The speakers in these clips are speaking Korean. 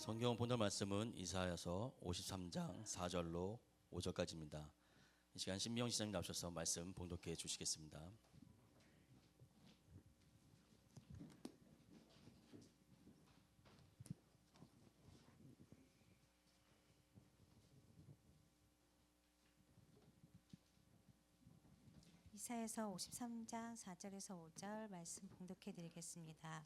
성경 본문 말씀은 이사야서 53장 4절로 5절까지입니다. 이 시간 신미영 시장님 나오셔서 말씀 봉독해 주시겠습니다. 이사야서 53장 4절에서 5절 말씀 봉독해 드리겠습니다.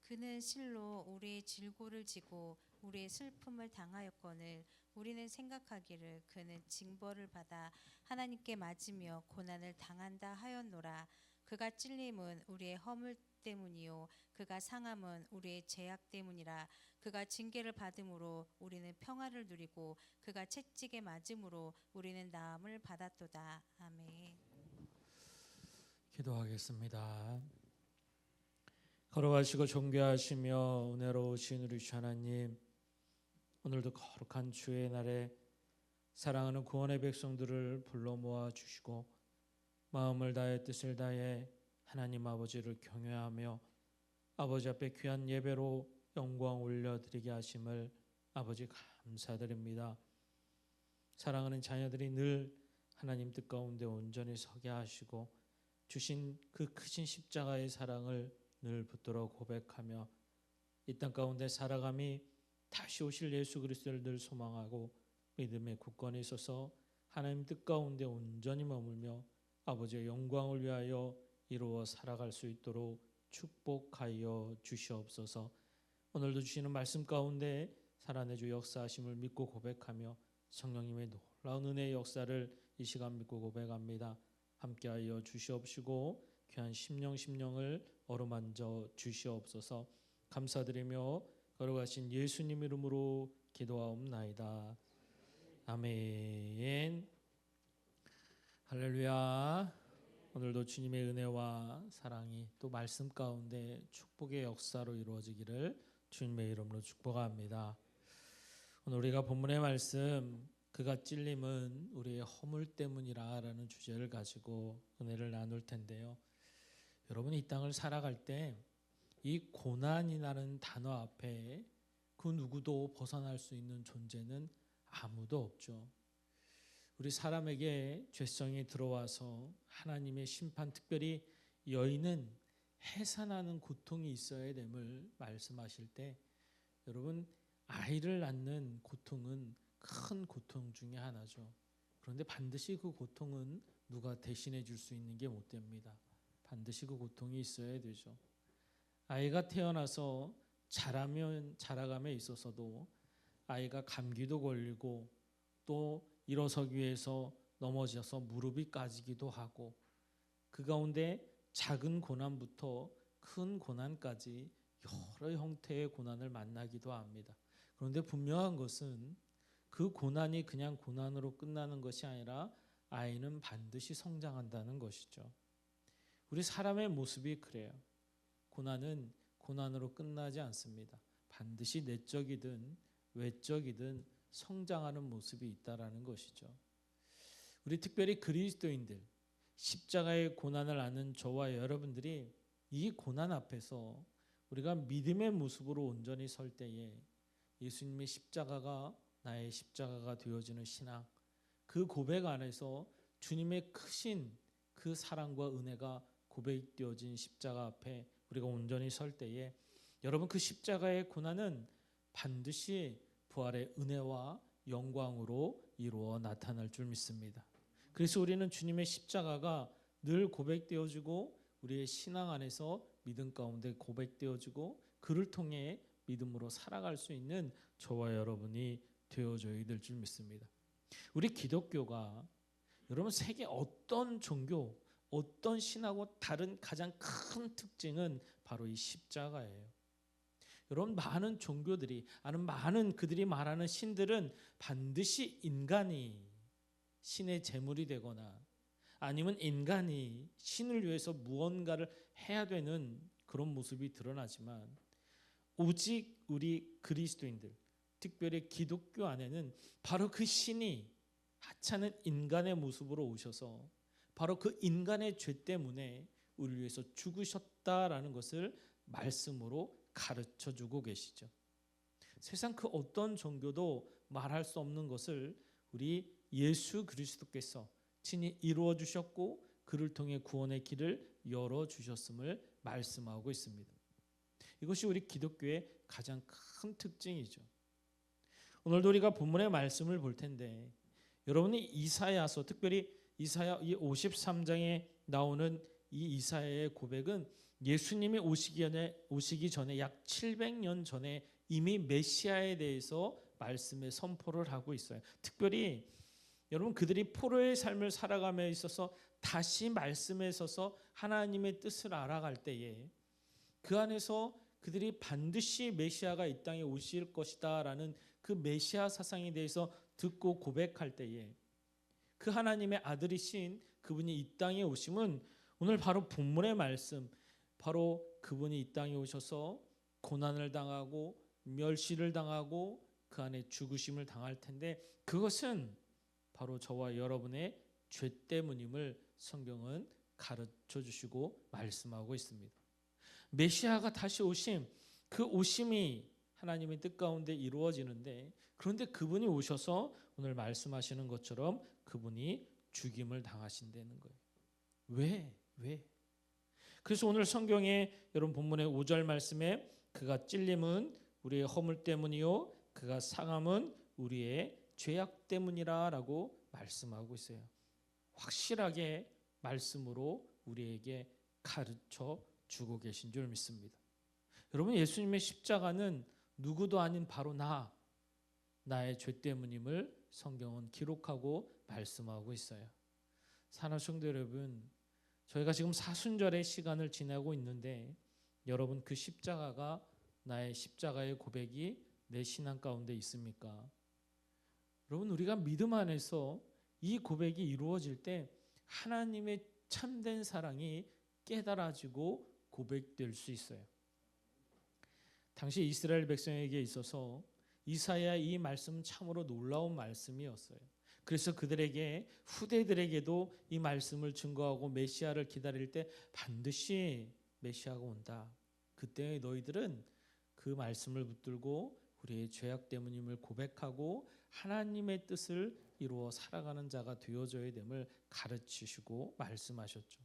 그는 실로 우리의 질고를 지고 우리의 슬픔을 당하였거늘 우리는 생각하기를 그는 징벌을 받아 하나님께 맞으며 고난을 당한다 하였노라. 그가 찔림은 우리의 허물 때문이요 그가 상함은 우리의 죄악 때문이라. 그가 징계를 받음으로 우리는 평화를 누리고 그가 채찍에 맞음으로 우리는 나음을 받았도다. 아멘. 기도하겠습니다. 걸어가시고 존귀하시며 은혜로우신 우리 주 하나님, 오늘도 거룩한 주의 날에 사랑하는 구원의 백성들을 불러 모아 주시고 마음을 다해 뜻을 다해 하나님 아버지를 경외하며 아버지 앞에 귀한 예배로 영광 올려드리게 하심을 아버지 감사드립니다. 사랑하는 자녀들이 늘 하나님 뜻 가운데 온전히 서게 하시고 주신 그 크신 십자가의 사랑을 늘 붙들어 고백하며 이 땅 가운데 살아감이 다시 오실 예수 그리스도를 늘 소망하고 믿음의 굳건히 있어서 하나님 뜻 가운데 온전히 머물며 아버지의 영광을 위하여 이루어 살아갈 수 있도록 축복하여 주시옵소서. 오늘도 주시는 말씀 가운데 살아내 주 역사하심을 믿고 고백하며 성령님의 놀라운 은혜의 역사를 이 시간 믿고 고백합니다. 함께하여 주시옵시고 귀한 심령을 어루만져 주시옵소서. 감사드리며 걸어가신 예수님 이름으로 기도하옵나이다. 아멘. 할렐루야. 오늘도 주님의 은혜와 사랑이 또 말씀 가운데 축복의 역사로 이루어지기를 주님의 이름으로 축복합니다. 오늘 우리가 본문의 말씀 그가 찔림은 우리의 허물 때문이라 라는 주제를 가지고 은혜를 나눌 텐데요. 여러분, 이 땅을 살아갈 때 이 고난이라는 단어 앞에 그 누구도 벗어날 수 있는 존재는 아무도 없죠. 우리 사람에게 죄성이 들어와서 하나님의 심판, 특별히 여인은 해산하는 고통이 있어야 됨을 말씀하실 때 여러분, 아이를 낳는 고통은 큰 고통 중에 하나죠. 그런데 반드시 그 고통은 누가 대신해 줄 수 있는 게 못 됩니다. 반드시 그 고통이 있어야 되죠. 아이가 태어나서 자라감에 있어서도 아이가 감기도 걸리고 또 일어서기 위해서 넘어져서 무릎이 까지기도 하고 그 가운데 작은 고난부터 큰 고난까지 여러 형태의 고난을 만나기도 합니다. 그런데 분명한 것은 그 고난이 그냥 고난으로 끝나는 것이 아니라 아이는 반드시 성장한다는 것이죠. 우리 사람의 모습이 그래요. 고난은 고난으로 끝나지 않습니다. 반드시 내적이든 외적이든 성장하는 모습이 있다라는 것이죠. 우리 특별히 그리스도인들, 십자가의 고난을 아는 저와 여러분들이 이 고난 앞에서 우리가 믿음의 모습으로 온전히 설 때에 예수님의 십자가가 나의 십자가가 되어지는 신앙, 그 고백 안에서 주님의 크신 그 사랑과 은혜가 고백되어진 십자가 앞에 우리가 온전히 설 때에 여러분, 그 십자가의 고난은 반드시 부활의 은혜와 영광으로 이루어 나타날 줄 믿습니다. 그래서 우리는 주님의 십자가가 늘 고백되어지고 우리의 신앙 안에서 믿음 가운데 고백되어지고 그를 통해 믿음으로 살아갈 수 있는 저와 여러분이 되어져야 될 줄 믿습니다. 우리 기독교가 여러분 세계 어떤 종교, 어떤 신하고 다른 가장 큰 특징은 바로 이 십자가예요. 여러분, 많은 종교들이 많은 그들이 말하는 신들은 반드시 인간이 신의 제물이 되거나 아니면 인간이 신을 위해서 무언가를 해야 되는 그런 모습이 드러나지만 오직 우리 그리스도인들, 특별히 기독교 안에는 바로 그 신이 하찮은 인간의 모습으로 오셔서 바로 그 인간의 죄 때문에 우리를 위해서 죽으셨다라는 것을 말씀으로 가르쳐 주고 계시죠. 세상 그 어떤 종교도 말할 수 없는 것을 우리 예수 그리스도께서 친히 이루어 주셨고 그를 통해 구원의 길을 열어 주셨음을 말씀하고 있습니다. 이것이 우리 기독교의 가장 큰 특징이죠. 오늘도 우리가 본문의 말씀을 볼 텐데 여러분이 이사야서, 특별히 이사야 이 53장에 나오는 이 이사야의 고백은 예수님이 오시기 전에 약 700년 전에 이미 메시아에 대해서 말씀에 선포를 하고 있어요. 특별히 여러분 그들이 포로의 삶을 살아감에 있어서 다시 말씀에 서서 하나님의 뜻을 알아갈 때에 그 안에서 그들이 반드시 메시아가 이 땅에 오실 것이다 라는 그 메시아 사상에 대해서 듣고 고백할 때에 그 하나님의 아들이신 그분이 이 땅에 오심은 오늘 바로 본문의 말씀, 바로 그분이 이 땅에 오셔서 고난을 당하고 멸시를 당하고 그 안에 죽으심을 당할 텐데 그것은 바로 저와 여러분의 죄 때문임을 성경은 가르쳐 주시고 말씀하고 있습니다. 메시아가 다시 오심, 그 오심이 하나님의 뜻 가운데 이루어지는데 그런데 그분이 오셔서 오늘 말씀하시는 것처럼 그분이 죽임을 당하신다는 거예요. 왜? 그래서 오늘 성경에 여러분 본문의 5절 말씀에 그가 찔림은 우리의 허물 때문이요 그가 상함은 우리의 죄악 때문이라 라고 말씀하고 있어요. 확실하게 말씀으로 우리에게 가르쳐 주고 계신 줄 믿습니다. 여러분 예수님의 십자가는 누구도 아닌 바로 나의 죄 때문임을 성경은 기록하고 말씀하고 있어요. 사랑하는 성도 여러분, 저희가 지금 사순절의 시간을 지나고 있는데 여러분 그 십자가가 나의 십자가의 고백이 내 신앙 가운데 있습니까? 여러분 우리가 믿음 안에서 이 고백이 이루어질 때 하나님의 참된 사랑이 깨달아지고 고백될 수 있어요. 당시 이스라엘 백성에게 있어서 이사야 이 말씀은 참으로 놀라운 말씀이었어요. 그래서 그들에게 후대들에게도 이 말씀을 증거하고 메시아를 기다릴 때 반드시 메시아가 온다. 그때 너희들은 그 말씀을 붙들고 우리의 죄악 때문임을 고백하고 하나님의 뜻을 이루어 살아가는 자가 되어져야 됨을 가르치시고 말씀하셨죠.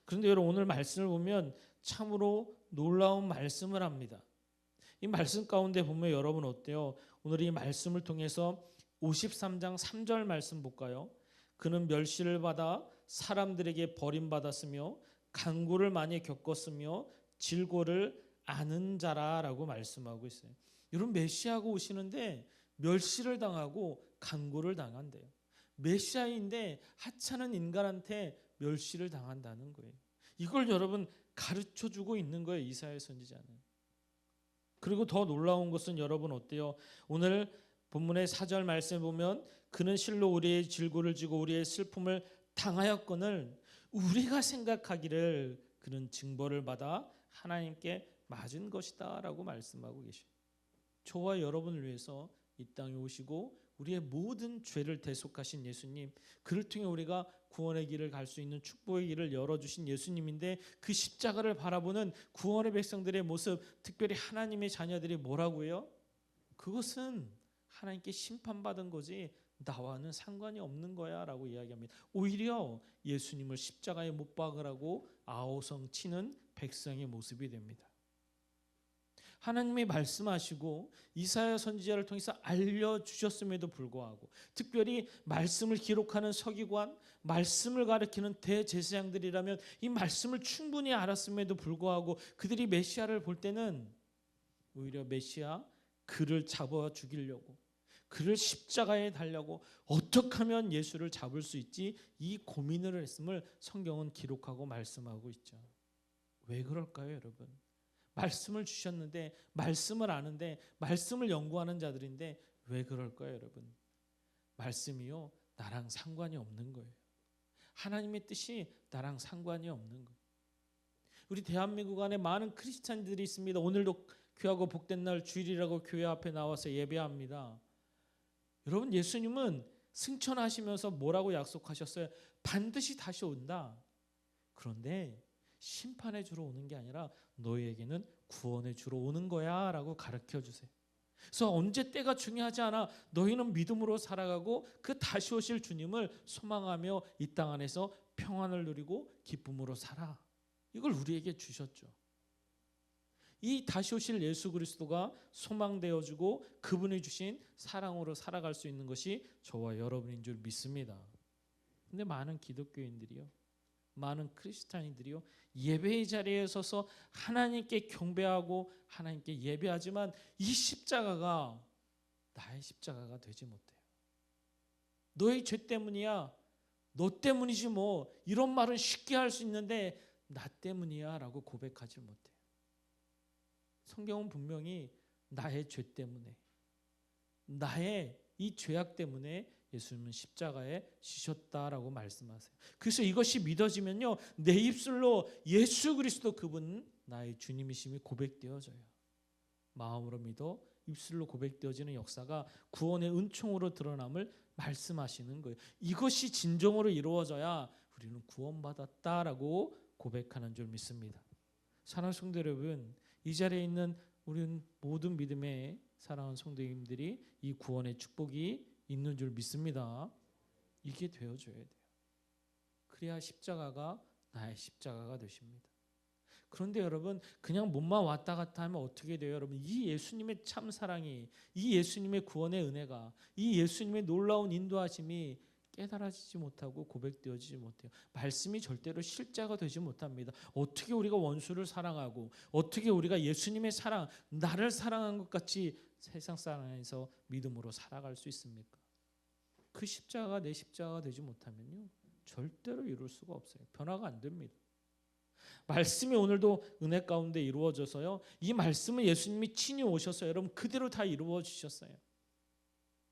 그런데 여러분 오늘 말씀을 보면 참으로 놀라운 말씀을 합니다. 이 말씀 가운데 보면 여러분 어때요? 오늘 이 말씀을 통해서 53장 3절 말씀 볼까요? 그는 멸시를 받아 사람들에게 버림받았으며 간구를 많이 겪었으며 질고를 아는 자라라고 말씀하고 있어요. 여러분 메시아가 오시는데 멸시를 당하고 간구를 당한대요. 메시아인데 하찮은 인간한테 멸시를 당한다는 거예요. 이걸 여러분 가르쳐주고 있는 거예요. 이사야 선지자는. 그리고 더 놀라운 것은 여러분 어때요? 오늘 본문의 4절 말씀에 보면 그는 실로 우리의 질고를 지고 우리의 슬픔을 당하였거늘 우리가 생각하기를 그는 징벌을 받아 하나님께 맞은 것이다 라고 말씀하고 계셔요. 저와 여러분을 위해서 이 땅에 오시고 우리의 모든 죄를 대속하신 예수님, 그를 통해 우리가 구원의 길을 갈 수 있는 축복의 길을 열어주신 예수님인데 그 십자가를 바라보는 구원의 백성들의 모습, 특별히 하나님의 자녀들이 뭐라고 해요? 그것은 하나님께 심판받은 거지 나와는 상관이 없는 거야 라고 이야기합니다. 오히려 예수님을 십자가에 못 박으라고 아우성 치는 백성의 모습이 됩니다. 하나님이 말씀하시고 이사야 선지자를 통해서 알려주셨음에도 불구하고 특별히 말씀을 기록하는 서기관, 말씀을 가리키는 대제사장들이라면 이 말씀을 충분히 알았음에도 불구하고 그들이 메시아를 볼 때는 오히려 메시아 그를 잡아 죽이려고 그를 십자가에 달려고 어떻게 하면 예수를 잡을 수 있지 이 고민을 했음을 성경은 기록하고 말씀하고 있죠. 왜 그럴까요 여러분? 말씀을 주셨는데 말씀을 아는데 말씀을 연구하는 자들인데 왜 그럴까요 여러분? 말씀이요 나랑 상관이 없는 거예요. 하나님의 뜻이 나랑 상관이 없는 거예요. 우리 대한민국 안에 많은 크리스찬들이 있습니다. 오늘도 귀하고 복된 날 주일이라고 교회 앞에 나와서 예배합니다. 여러분 예수님은 승천하시면서 뭐라고 약속하셨어요? 반드시 다시 온다. 그런데 심판해 주러 오는 게 아니라 너희에게는 구원의 주로 오는 거야 라고 가르쳐 주세요. 그래서 언제 때가 중요하지 않아. 너희는 믿음으로 살아가고 그 다시 오실 주님을 소망하며 이 땅 안에서 평안을 누리고 기쁨으로 살아. 이걸 우리에게 주셨죠. 이 다시 오실 예수 그리스도가 소망되어주고 그분이 주신 사랑으로 살아갈 수 있는 것이 저와 여러분인 줄 믿습니다. 근데 많은 기독교인들이요, 많은 크리스찬인들이요, 예배의 자리에 서서 하나님께 경배하고 하나님께 예배하지만 이 십자가가 나의 십자가가 되지 못해요. 너의 죄 때문이야, 너 때문이지 뭐, 이런 말은 쉽게 할 수 있는데 나 때문이야 라고 고백하지 못해요. 성경은 분명히 나의 죄 때문에, 나의 이 죄악 때문에 예수님은 십자가에 지셨다라고 말씀하세요. 그래서 이것이 믿어지면요, 내 입술로 예수 그리스도 그분 나의 주님이심이 고백되어져요. 마음으로 믿어 입술로 고백되어지는 역사가 구원의 은총으로 드러남을 말씀하시는 거예요. 이것이 진정으로 이루어져야 우리는 구원받았다라고 고백하는 줄 믿습니다. 사랑하는 성도 여러분, 이 자리에 있는 우리 모든 믿음의 사랑하는 성도님들이 이 구원의 축복이 있는 줄 믿습니다. 이게 되어줘야 돼요. 그래야 십자가가 나의 십자가가 되십니다. 그런데 여러분, 그냥 몸만 왔다 갔다 하면 어떻게 돼요? 여러분, 이 예수님의 참 사랑이, 이 예수님의 구원의 은혜가, 이 예수님의 놀라운 인도하심이 깨달아지지 못하고 고백되어지지 못해요. 말씀이 절대로 실제가 되지 못합니다. 어떻게 우리가 원수를 사랑하고, 어떻게 우리가 예수님의 사랑, 나를 사랑한 것 같이 세상 사랑에서 믿음으로 살아갈 수 있습니까? 그 십자가가 내 십자가가 되지 못하면요, 절대로 이룰 수가 없어요. 변화가 안 됩니다. 말씀이 오늘도 은혜 가운데 이루어져서요, 이 말씀은 예수님이 친히 오셔서 여러분 그대로 다 이루어 주셨어요.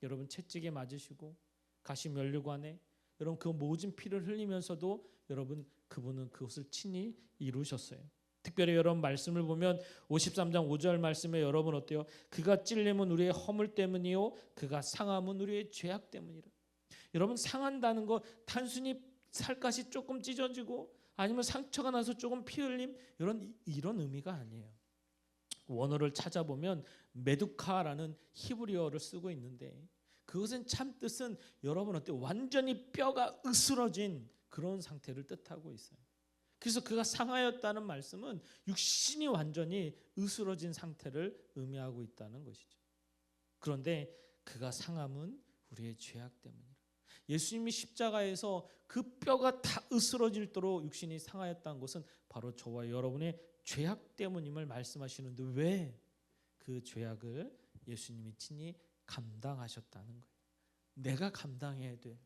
여러분 채찍에 맞으시고 가시면류관에 여러분 그 모진 피를 흘리면서도 여러분 그분은 그것을 친히 이루셨어요. 특별히 여러분 말씀을 보면 53장 5절 말씀에 여러분 어때요? 그가 찔림은 우리의 허물 때문이요 그가 상함은 우리의 죄악 때문이라. 여러분 상한다는 거 단순히 살갗이 조금 찢어지고 아니면 상처가 나서 조금 피 흘림 이런 의미가 아니에요. 원어를 찾아보면 메두카라는 히브리어를 쓰고 있는데 그것은 참 뜻은 여러분 어때요? 완전히 뼈가 으스러진 그런 상태를 뜻하고 있어요. 그래서 그가 상하였다는 말씀은 육신이 완전히 으스러진 상태를 의미하고 있다는 것이죠. 그런데 그가 상함은 우리의 죄악 때문이라. 예수님이 십자가에서 그 뼈가 다 으스러질도록 육신이 상하였다는 것은 바로 저와 여러분의 죄악 때문임을 말씀하시는데 왜 그 죄악을 예수님이 친히 감당하셨다는 거예요. 내가 감당해야 돼.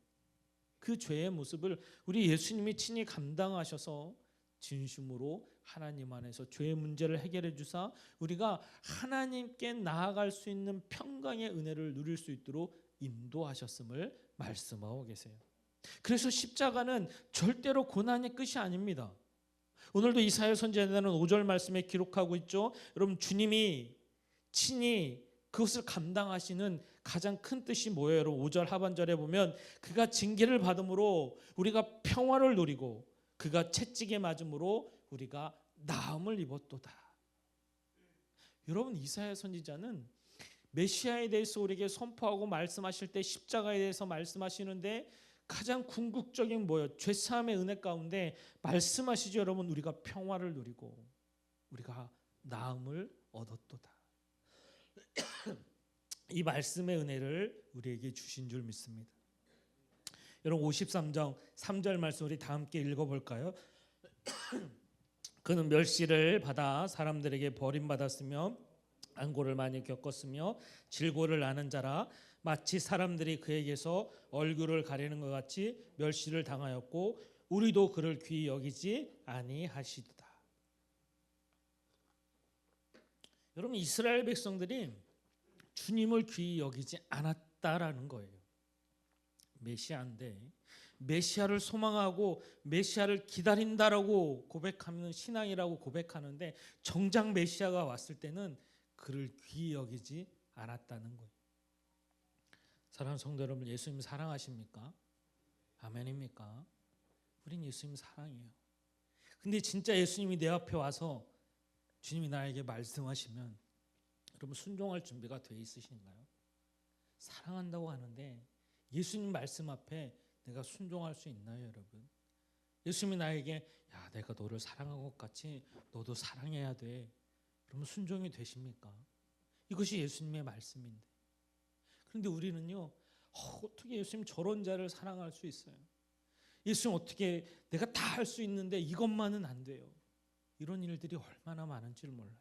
그 죄의 모습을 우리 예수님이 친히 감당하셔서 진심으로 하나님 안에서 죄의 문제를 해결해 주사 우리가 하나님께 나아갈 수 있는 평강의 은혜를 누릴 수 있도록 인도하셨음을 말씀하고 계세요. 그래서 십자가는 절대로 고난의 끝이 아닙니다. 오늘도 이사야 선지자는 5절 말씀에 기록하고 있죠. 여러분 주님이 친히 그것을 감당하시는 가장 큰 뜻이 뭐예요? 여러분 5절 하반절에 보면 그가 징계를 받음으로 우리가 평화를 누리고 그가 채찍에 맞음으로 우리가 나음을 입었도다. 여러분 이사야 선지자는 메시아에 대해서 우리에게 선포하고 말씀하실 때 십자가에 대해서 말씀하시는데 가장 궁극적인 뭐예요? 죄사함의 은혜 가운데 말씀하시죠. 여러분 우리가 평화를 누리고 우리가 나음을 얻었도다. 이 말씀의 은혜를 우리에게 주신 줄 믿습니다. 여러분 53장 3절 말씀 우리 다 함께 읽어볼까요? 그는 멸시를 받아 사람들에게 버림받았으며 안고를 많이 겪었으며 질고를 아는 자라 마치 사람들이 그에게서 얼굴을 가리는 것 같이 멸시를 당하였고 우리도 그를 귀히 여기지 아니하시도다. 여러분 이스라엘 백성들이 주님을 귀히 여기지 않았다라는 거예요. 메시아인데 메시아를 소망하고 메시아를 기다린다라고 고백하면 신앙이라고 고백하는데 정작 메시아가 왔을 때는 그를 귀히 여기지 않았다는 거예요. 사랑하는 성도 여러분, 예수님 사랑하십니까? 아멘입니까? 우린 예수님 사랑해요. 근데 진짜 예수님이 내 앞에 와서 주님이 나에게 말씀하시면 여러분 순종할 준비가 돼 있으신가요? 사랑한다고 하는데 예수님 말씀 앞에 내가 순종할 수 있나요, 여러분? 예수님이 나에게 야, 내가 너를 사랑한 것 같이 너도 사랑해야 돼. 그러면 순종이 되십니까? 이것이 예수님의 말씀인데. 그런데 우리는요, 어떻게 예수님 저런 자를 사랑할 수 있어요? 예수님 어떻게 내가 다 할 수 있는데 이것만은 안 돼요. 이런 일들이 얼마나 많은지를 몰라요.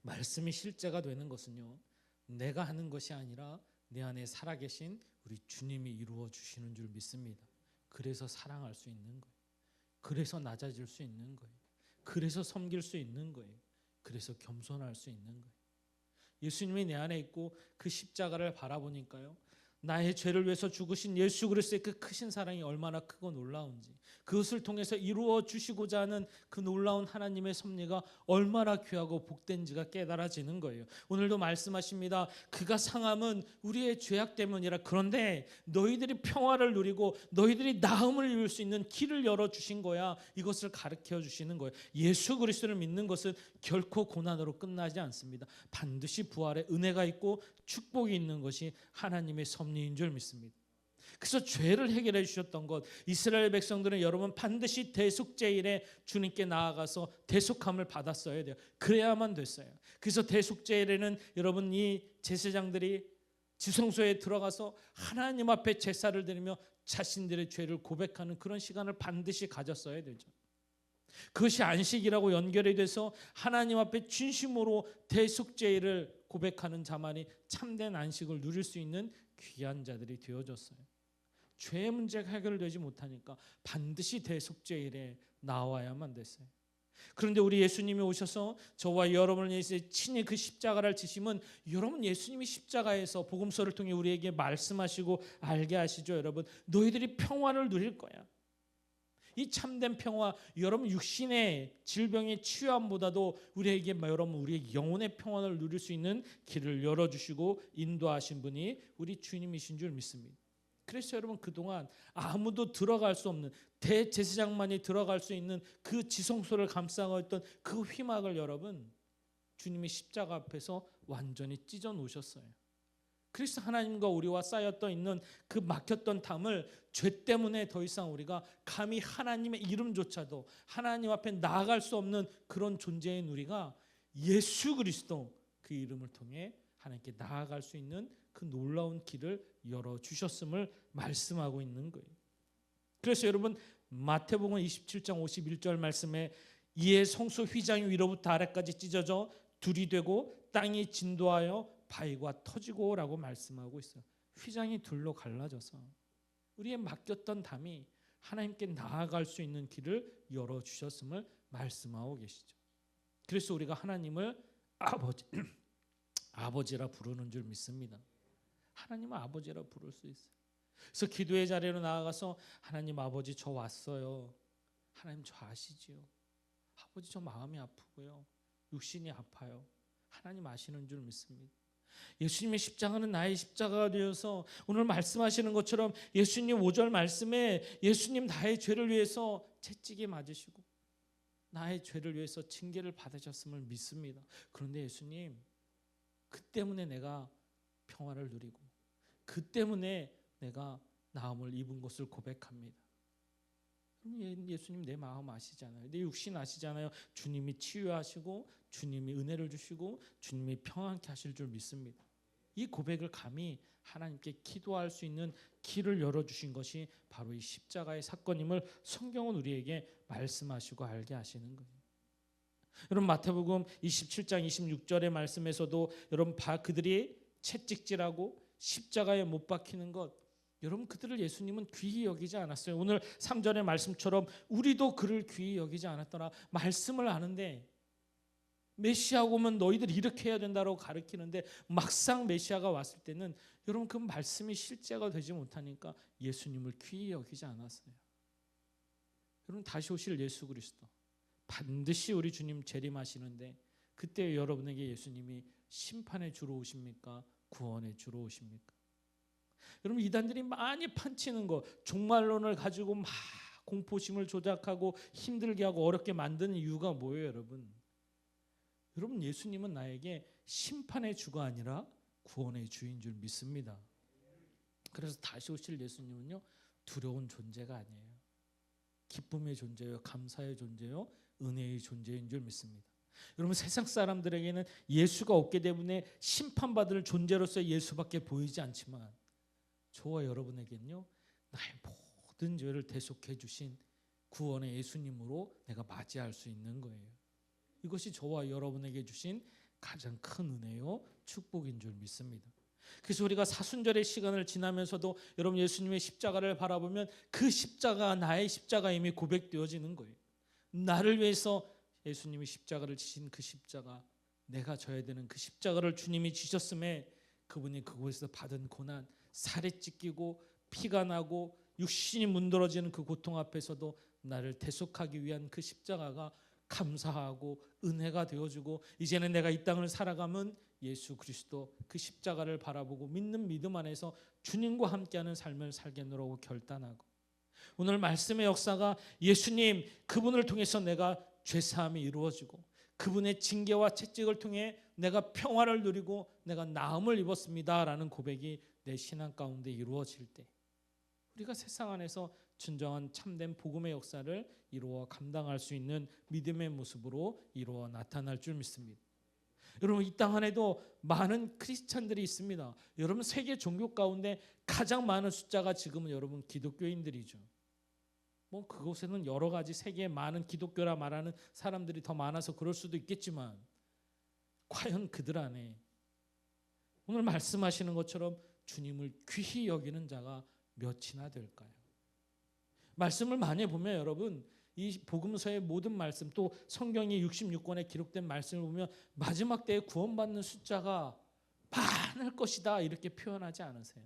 말씀이 실제가 되는 것은요, 내가 하는 것이 아니라 내 안에 살아계신 우리 주님이 이루어 주시는 줄 믿습니다. 그래서 사랑할 수 있는 거예요. 그래서 낮아질 수 있는 거예요. 그래서 섬길 수 있는 거예요. 그래서 겸손할 수 있는 거예요. 예수님이 내 안에 있고 그 십자가를 바라보니까요, 나의 죄를 위해서 죽으신 예수 그리스도의 그 크신 사랑이 얼마나 크고 놀라운지, 그것을 통해서 이루어 주시고자 하는 그 놀라운 하나님의 섭리가 얼마나 귀하고 복된지가 깨달아지는 거예요. 오늘도 말씀하십니다. 그가 상함은 우리의 죄악 때문이라. 그런데 너희들이 평화를 누리고 너희들이 나음을 이룰 수 있는 길을 열어주신 거야. 이것을 가르쳐 주시는 거예요. 예수 그리스도를 믿는 것은 결코 고난으로 끝나지 않습니다. 반드시 부활의 은혜가 있고 축복이 있는 것이 하나님의 섭리인 줄 믿습니다. 그래서 죄를 해결해 주셨던 것, 이스라엘 백성들은 여러분 반드시 대속제일에 주님께 나아가서 대속함을 받았어야 돼요. 그래야만 됐어요. 그래서 대속제일에는 여러분 이 제사장들이 지성소에 들어가서 하나님 앞에 제사를 드리며 자신들의 죄를 고백하는 그런 시간을 반드시 가졌어야 되죠. 그것이 안식이라고 연결이 돼서 하나님 앞에 진심으로 대속제일을 고백하는 자만이 참된 안식을 누릴 수 있는 귀한 자들이 되어졌어요. 죄의 문제가 해결되지 못하니까 반드시 대속제일에 나와야만 됐어요. 그런데 우리 예수님이 오셔서 저와 여러분을 위해서 친히 그 십자가를 지심은, 여러분 예수님이 십자가에서 복음서를 통해 우리에게 말씀하시고 알게 하시죠. 여러분, 너희들이 평화를 누릴 거야. 이 참된 평화, 여러분 육신의 질병의 치유함보다도 우리에게 여러분 우리의 영혼의 평안을 누릴 수 있는 길을 열어주시고 인도하신 분이 우리 주님이신 줄 믿습니다. 그래서 여러분 그동안 아무도 들어갈 수 없는, 대제사장만이 들어갈 수 있는 그 지성소를 감싸고 있던 그 휘막을 여러분 주님이 십자가 앞에서 완전히 찢어 놓으셨어요. 그래서 하나님과 우리와 쌓였던 있는 그 막혔던 담을 죄 때문에 더 이상 우리가 감히 하나님의 이름조차도 하나님 앞에 나아갈 수 없는 그런 존재인 우리가 예수 그리스도 그 이름을 통해 하나님께 나아갈 수 있는 그 놀라운 길을 열어주셨음을 말씀하고 있는 거예요. 그래서 여러분 마태복음 27장 51절 말씀에 이에 성소 휘장이 위로부터 아래까지 찢어져 둘이 되고 땅이 진도하여 바위가 터지고라고 말씀하고 있어요. 휘장이 둘로 갈라져서 우리의 맡겼던 담이 하나님께 나아갈 수 있는 길을 열어주셨음을 말씀하고 계시죠. 그래서 우리가 하나님을 아버지라 부르는 줄 믿습니다. 하나님은 아버지라 부를 수 있어요. 그래서 기도의 자리로 나아가서 하나님 아버지 저 왔어요. 하나님 저 아시지요. 아버지 저 마음이 아프고요. 육신이 아파요. 하나님 아시는 줄 믿습니다. 예수님의 십자가는 나의 십자가가 되어서 오늘 말씀하시는 것처럼 예수님 5절 말씀에 예수님 나의 죄를 위해서 채찍에 맞으시고 나의 죄를 위해서 징계를 받으셨음을 믿습니다. 그런데 예수님 그 때문에 내가 평화를 누리고 그 때문에 내가 나음을 입은 것을 고백합니다. 예수님 내 마음 아시잖아요. 내 육신 아시잖아요. 주님이 치유하시고 주님이 은혜를 주시고 주님이 평안케 하실 줄 믿습니다. 이 고백을 감히 하나님께 기도할 수 있는 길을 열어주신 것이 바로 이 십자가의 사건임을 성경은 우리에게 말씀하시고 알게 하시는 거예요. 여러분 마태복음 27장 26절의 말씀에서도 여러분 그들이 채찍질하고 십자가에 못 박히는 것, 여러분 그들을 예수님은 귀히 여기지 않았어요. 오늘 3절의 말씀처럼 우리도 그를 귀히 여기지 않았더라. 말씀을 아는데 메시아가 오면 너희들 이렇게 해야 된다고 가르치는데 막상 메시아가 왔을 때는 여러분 그 말씀이 실제가 되지 못하니까 예수님을 귀히 여기지 않았어요. 여러분 다시 오실 예수 그리스도 반드시 우리 주님 재림하시는데 그때 여러분에게 예수님이 심판의 주로 오십니까? 구원의 주로 오십니까? 여러분 이단들이 많이 판치는 거, 종말론을 가지고 막 공포심을 조작하고 힘들게 하고 어렵게 만드는 이유가 뭐예요, 여러분? 여러분, 예수님은 나에게 심판의 주가 아니라 구원의 주인 줄 믿습니다. 그래서 다시 오실 예수님은요, 두려운 존재가 아니에요. 기쁨의 존재요, 감사의 존재요, 은혜의 존재인 줄 믿습니다. 여러분, 세상 사람들에게는 예수가 없기 때문에 심판받을 존재로서 예수밖에 보이지 않지만 저와 여러분에게는요, 나의 모든 죄를 대속해 주신 구원의 예수님으로 내가 맞이할 수 있는 거예요. 이것이 저와 여러분에게 주신 가장 큰 은혜요, 축복인 줄 믿습니다. 그래서 우리가 사순절의 시간을 지나면서도 여러분, 예수님의 십자가를 바라보면 그 십자가 나의 십자가임이 고백되어지는 거예요. 나를 위해서 예수님이 십자가를 지신 그 십자가, 내가 져야 되는 그 십자가를 주님이 지셨음에 그분이 그곳에서 받은 고난, 살이 찢기고 피가 나고 육신이 문드러지는 그 고통 앞에서도 나를 대속하기 위한 그 십자가가 감사하고 은혜가 되어주고, 이제는 내가 이 땅을 살아가면 예수 그리스도 그 십자가를 바라보고 믿는 믿음 안에서 주님과 함께하는 삶을 살겠노라고 결단하고, 오늘 말씀의 역사가 예수님 그분을 통해서 내가 죄사함이 이루어지고 그분의 징계와 채찍을 통해 내가 평화를 누리고 내가 나음을 입었습니다라는 고백이 내 신앙 가운데 이루어질 때, 우리가 세상 안에서 진정한 참된 복음의 역사를 이루어 감당할 수 있는 믿음의 모습으로 이루어 나타날 줄 믿습니다. 여러분, 이 땅 안에도 많은 크리스찬들이 있습니다. 여러분, 세계 종교 가운데 가장 많은 숫자가 지금은 여러분 기독교인들이죠. 뭐 그곳에는 여러 가지 세계에 많은 기독교라 말하는 사람들이 더 많아서 그럴 수도 있겠지만, 과연 그들 안에 오늘 말씀하시는 것처럼 주님을 귀히 여기는 자가 몇이나 될까요? 말씀을 많이 보면 여러분, 이 복음서의 모든 말씀, 또 성경이 66권에 기록된 말씀을 보면 마지막 때에 구원받는 숫자가 많을 것이다 이렇게 표현하지 않으세요?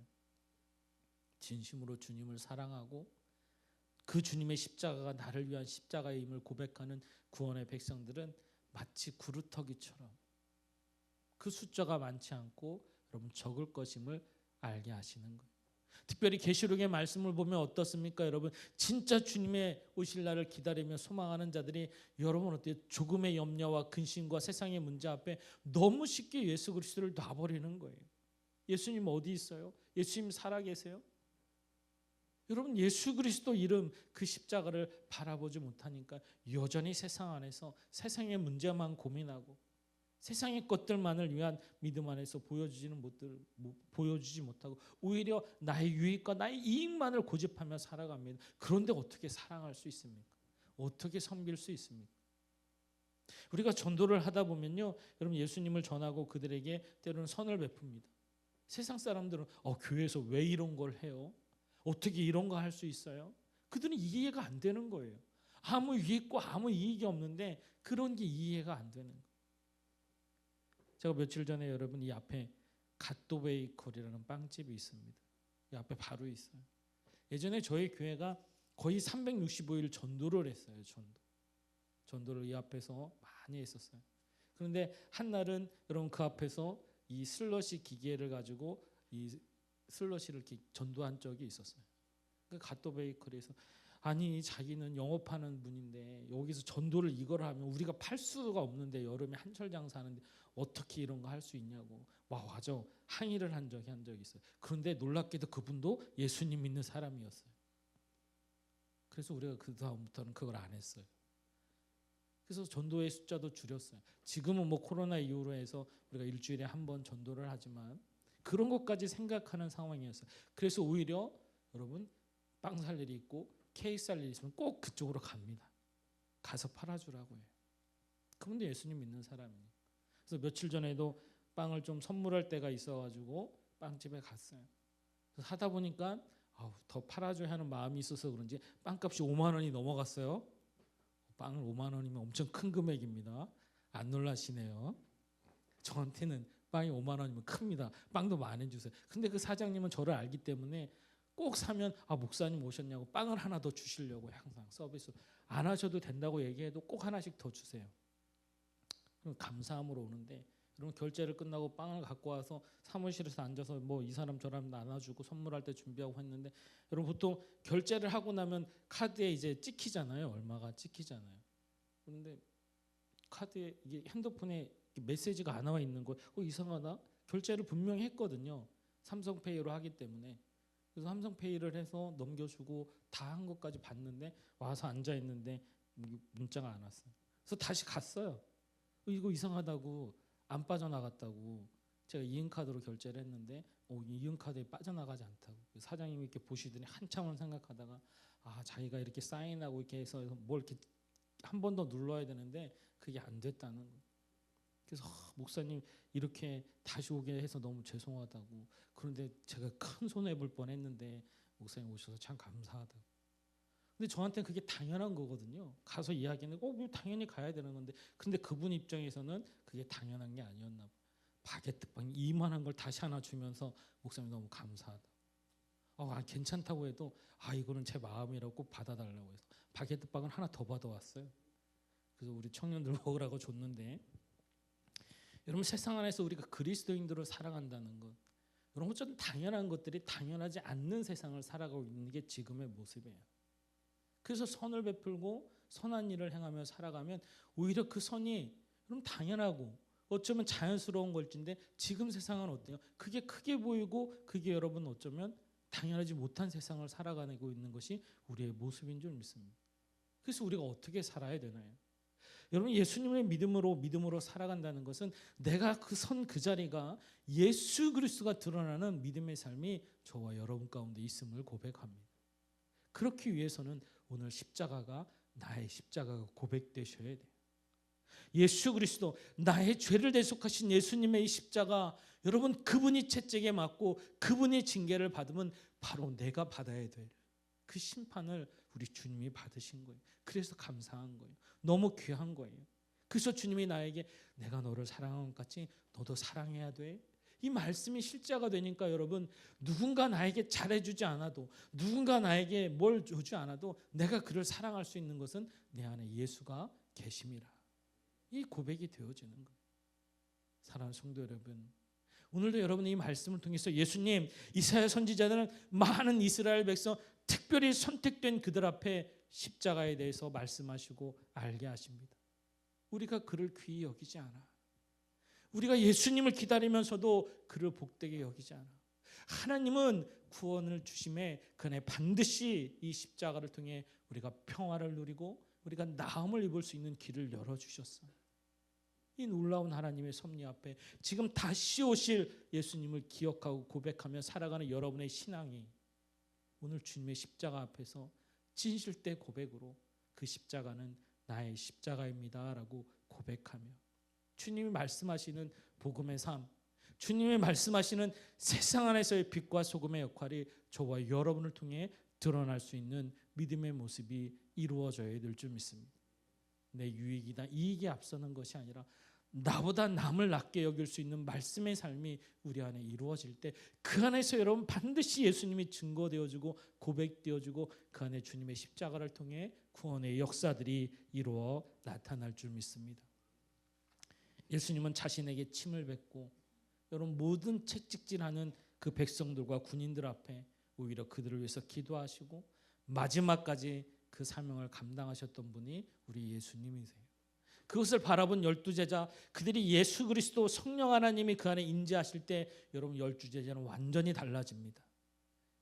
진심으로 주님을 사랑하고 그 주님의 십자가가 나를 위한 십자가임을 고백하는 구원의 백성들은 마치 구루터기처럼 그 숫자가 많지 않고 여러분 적을 것임을 알게 하시는 거예요. 특별히 계시록의 말씀을 보면 어떻습니까? 여러분, 진짜 주님의 오실 날을 기다리며 소망하는 자들이 여러분 어때요? 조금의 염려와 근심과 세상의 문제 앞에 너무 쉽게 예수 그리스도를 놔버리는 거예요. 예수님 어디 있어요? 예수님 살아계세요? 여러분, 예수 그리스도 이름 그 십자가를 바라보지 못하니까 여전히 세상 안에서 세상의 문제만 고민하고 세상의 것들만을 위한 믿음 안에서 보여주지 못하고 오히려 나의 유익과 나의 이익만을 고집하며 살아갑니다. 그런데 어떻게 사랑할 수 있습니까? 어떻게 섬길 수 있습니까? 우리가 전도를 하다 보면요, 여러분, 예수님을 전하고 그들에게 때로는 선을 베풉니다. 세상 사람들은 교회에서 왜 이런 걸 해요? 어떻게 이런 거 할 수 있어요? 그들은 이해가 안 되는 거예요. 아무 유익과 아무 이익이 없는데 그런 게 이해가 안 되는 거예요. 제가 며칠 전에 여러분 이 앞에 갓도 베이커리라는 빵집이 있습니다. 이 앞에 바로 있어요. 예전에 저희 교회가 거의 365일 전도를 했어요. 전도를 이 앞에서 많이 했었어요. 그런데 한 날은 여러분 그 앞에서 이 슬러시 기계를 가지고 이 슬러시를 이렇게 전도한 적이 있었어요. 그 갓도 베이커리에서 아니 자기는 영업하는 분인데 여기서 전도를 이걸 하면 우리가 팔 수가 없는데 여름에 한철 장사하는데 어떻게 이런 거 할 수 있냐고 와서 항의를 한 적이 있어요. 그런데 놀랍게도 그분도 예수님 믿는 사람이었어요. 그래서 우리가 그 다음부터는 그걸 안 했어요. 그래서 전도의 숫자도 줄였어요. 지금은 뭐 코로나 이후로 해서 우리가 일주일에 한 번 전도를 하지만 그런 것까지 생각하는 상황이었어요. 그래서 오히려 여러분 빵 살 일이 있고 케이크 살 일이 있으면 꼭 그쪽으로 갑니다. 가서 팔아주라고 해요. 그분도 예수님 믿는 사람이에요. 그래서 며칠 전에도 빵을 좀 선물할 때가 있어가지고 빵집에 갔어요. 그래서 하다 보니까 더 팔아줘야 하는 마음이 있어서 그런지 빵값이 5만 원이 넘어갔어요. 빵을 5만 원이면 엄청 큰 금액입니다. 안 놀라시네요. 저한테는 빵이 5만 원이면 큽니다. 빵도 많이 주세요. 근데 그 사장님은 저를 알기 때문에 꼭 사면 목사님 오셨냐고 빵을 하나 더 주시려고 항상 서비스 안 하셔도 된다고 얘기해도 꼭 하나씩 더 주세요. 그럼 감사함으로 오는데 여러분 결제를 끝나고 빵을 갖고 와서 사무실에서 앉아서 뭐 이 사람 저 사람 나눠주고 선물할 때 준비하고 했는데 여러분 보통 결제를 하고 나면 카드에 이제 찍히잖아요. 얼마가 찍히잖아요. 그런데 카드에 이게 핸드폰에 메시지가 안 나와 있는 거예요. 이상하다. 결제를 분명히 했거든요. 삼성페이로 하기 때문에. 그래서 삼성페이를 해서 넘겨주고 다 한 것까지 봤는데 와서 앉아 있는데 문자가 안 왔어요. 그래서 다시 갔어요. 이거 이상하다고, 안 빠져나갔다고. 제가 이은카드로 결제를 했는데 이은카드에 빠져나가지 않다고. 사장님이 이렇게 보시더니 한참을 생각하다가 자기가 이렇게 사인하고 이렇게 해서 뭘 이렇게 한 번 더 눌러야 되는데 그게 안 됐다는 거예요. 그래서 목사님 이렇게 다시 오게 해서 너무 죄송하다고. 그런데 제가 큰 손해 볼 뻔했는데 목사님 오셔서 참 감사하다고. 근데 저한테는 그게 당연한 거거든요. 가서 이야기는 당연히 가야 되는 건데, 근데 그분 입장에서는 그게 당연한 게 아니었나 봐요. 바게트빵 이만한 걸 다시 하나 주면서 목사님 너무 감사하다. 괜찮다고 해도 이거는 제 마음이라고 꼭 받아달라고 해서 바게트빵을 하나 더 받아왔어요. 그래서 우리 청년들 먹으라고 줬는데, 여러분 세상 안에서 우리가 그리스도인들을 살아간다는 것, 여러분 좀 당연한 것들이 당연하지 않는 세상을 살아가고 있는 게 지금의 모습이에요. 그래서 선을 베풀고 선한 일을 행하며 살아가면 오히려 그 선이 여러분 당연하고 어쩌면 자연스러운 걸진데, 지금 세상은 어때요? 그게 크게 보이고 그게 여러분 어쩌면 당연하지 못한 세상을 살아가고 있는 것이 우리의 모습인 줄 믿습니다. 그래서 우리가 어떻게 살아야 되나요? 여러분 예수님의 믿음으로 살아간다는 것은 내가 그 선 그 자리가 예수 그리스도가 드러나는 믿음의 삶이 저와 여러분 가운데 있음을 고백합니다. 그렇기 위해서는 오늘 십자가가 나의 십자가가 고백되셔야 돼요. 예수 그리스도, 나의 죄를 대속하신 예수님의 이 십자가, 여러분 그분이 채찍에 맞고 그분이 징계를 받으면 바로 내가 받아야 될 그 심판을 우리 주님이 받으신 거예요. 그래서 감사한 거예요. 너무 귀한 거예요. 그래서 주님이 나에게 내가 너를 사랑한 것 같이 너도 사랑해야 돼. 이 말씀이 실제가 되니까 여러분, 누군가 나에게 잘해주지 않아도, 누군가 나에게 뭘 주지 않아도 내가 그를 사랑할 수 있는 것은 내 안에 예수가 계심이라. 이 고백이 되어지는 거예요. 사랑하는 성도 여러분, 오늘도 여러분이 이 말씀을 통해서 예수님, 이사야 선지자들은 많은 이스라엘 백성, 특별히 선택된 그들 앞에 십자가에 대해서 말씀하시고 알게 하십니다. 우리가 그를 귀히 여기지 않아. 우리가 예수님을 기다리면서도 그를 복되게 여기지 않아. 하나님은 구원을 주심에 그 안에 반드시 이 십자가를 통해 우리가 평화를 누리고 우리가 나음을 입을 수 있는 길을 열어주셨어요. 이 놀라운 하나님의 섭리 앞에 지금 다시 오실 예수님을 기억하고 고백하며 살아가는 여러분의 신앙이 오늘 주님의 십자가 앞에서 진실된 고백으로 그 십자가는 나의 십자가입니다 라고 고백하며 주님이 말씀하시는 복음의 삶, 주님이 말씀하시는 세상 안에서의 빛과 소금의 역할이 저와 여러분을 통해 드러날 수 있는 믿음의 모습이 이루어져야 될 줄 믿습니다. 내 유익이나 이익이 앞서는 것이 아니라 나보다 남을 낮게 여길 수 있는 말씀의 삶이 우리 안에 이루어질 때 그 안에서 여러분 반드시 예수님이 증거되어지고 고백되어지고 그 안에 주님의 십자가를 통해 구원의 역사들이 이루어 나타날 줄 믿습니다. 예수님은 자신에게 침을 뱉고 여러분 모든 채찍질하는 그 백성들과 군인들 앞에 오히려 그들을 위해서 기도하시고 마지막까지 그 사명을 감당하셨던 분이 우리 예수님이세요. 그것을 바라본 12제자, 그들이 예수 그리스도 성령 하나님이 그 안에 임재하실 때 여러분 12제자는 완전히 달라집니다.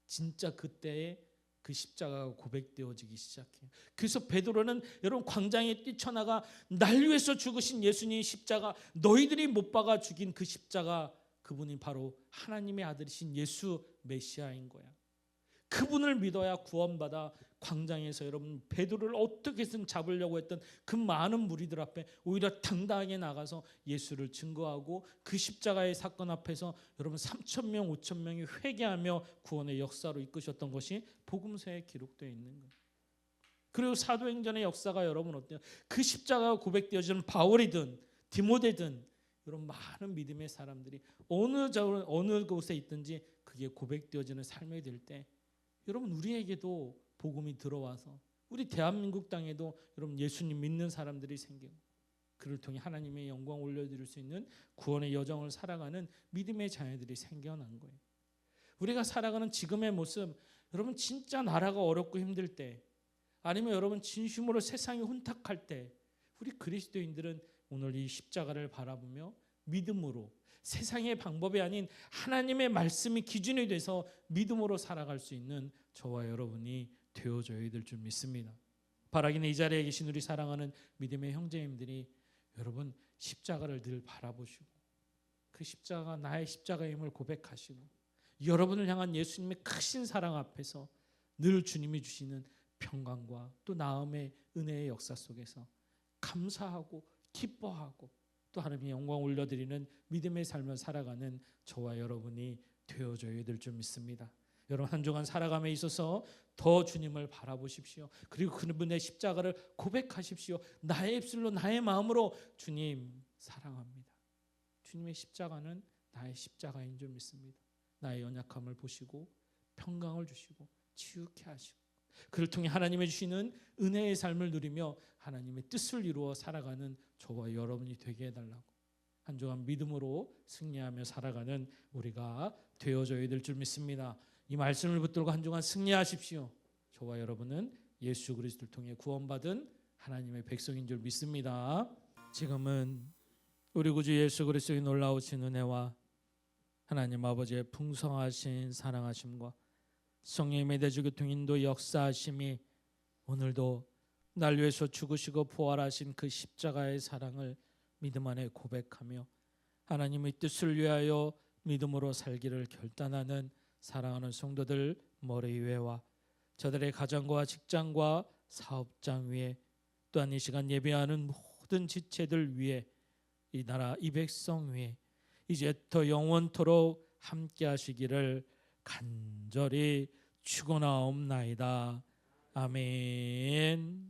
진짜 그때에 그 십자가가 고백되어지기 시작해요. 그래서 베드로는 여러분 광장에 뛰쳐나가 날 위해서 죽으신 예수님 십자가, 너희들이 못 박아 죽인 그 십자가, 그분이 바로 하나님의 아들이신 예수 메시아인 거야. 그분을 믿어야 구원받아 광장에서 여러분 베드로를 어떻게든 잡으려고 했던 그 많은 무리들 앞에 오히려 당당하게 나가서 예수를 증거하고 그 십자가의 사건 앞에서 여러분 3,000명 5,000명이 회개하며 구원의 역사로 이끄셨던 것이 복음서에 기록되어 있는 거예요. 그리고 사도행전의 역사가 여러분 어때요? 그 십자가가 고백되어지는 바울이든 디모데든 여러분 많은 믿음의 사람들이 어느 곳에 있든지 그게 고백되어지는 삶이 될 때 여러분 우리에게도 복음이 들어와서 우리 대한민국 땅에도 여러분 예수님 믿는 사람들이 생기고 그를 통해 하나님의 영광 올려드릴 수 있는 구원의 여정을 살아가는 믿음의 자녀들이 생겨난 거예요. 우리가 살아가는 지금의 모습, 여러분 진짜 나라가 어렵고 힘들 때 아니면 여러분 진심으로 세상이 혼탁할 때 우리 그리스도인들은 오늘 이 십자가를 바라보며 믿음으로 세상의 방법이 아닌 하나님의 말씀이 기준이 돼서 믿음으로 살아갈 수 있는 저와 여러분이 되어줘야 될 줄 믿습니다. 바라기는 이 자리에 계신 우리 사랑하는 믿음의 형제님들이 여러분 십자가를 늘 바라보시고 그 십자가 나의 십자가임을 고백하시고 여러분을 향한 예수님의 크신 사랑 앞에서 늘 주님이 주시는 평강과 또 나음의 은혜의 역사 속에서 감사하고 기뻐하고 또 하나님의 영광 올려드리는 믿음의 삶을 살아가는 저와 여러분이 되어줘야 될 줄 믿습니다. 여러분 한 주간 살아감에 있어서 더 주님을 바라보십시오. 그리고 그분의 십자가를 고백하십시오. 나의 입술로 나의 마음으로 주님 사랑합니다. 주님의 십자가는 나의 십자가인 줄 믿습니다. 나의 연약함을 보시고 평강을 주시고 치유케 하시고 그를 통해 하나님의 주시는 은혜의 삶을 누리며 하나님의 뜻을 이루어 살아가는 저와 여러분이 되게 해달라고 한 주간 믿음으로 승리하며 살아가는 우리가 되어져야 될 줄 믿습니다. 이 말씀을 붙들고 한 주간 승리하십시오. 저와 여러분은 예수 그리스도를 통해 구원받은 하나님의 백성인 줄 믿습니다. 지금은 우리 구주 예수 그리스도의 놀라우신 은혜와 하나님 아버지의 풍성하신 사랑하심과 성령의 대주교통 인도 역사하심이 오늘도 날 위해서 죽으시고 부활하신 그 십자가의 사랑을 믿음 안에 고백하며 하나님의 뜻을 위하여 믿음으로 살기를 결단하는 사랑하는 성도들 머리 위에와 저들의 가정과 직장과 사업장 위에 또한 이 시간 예배하는 모든 지체들 위에 이 나라 이 백성 위에 이제부터 영원토록 함께 하시기를 간절히 축원하옵나이다. 아멘.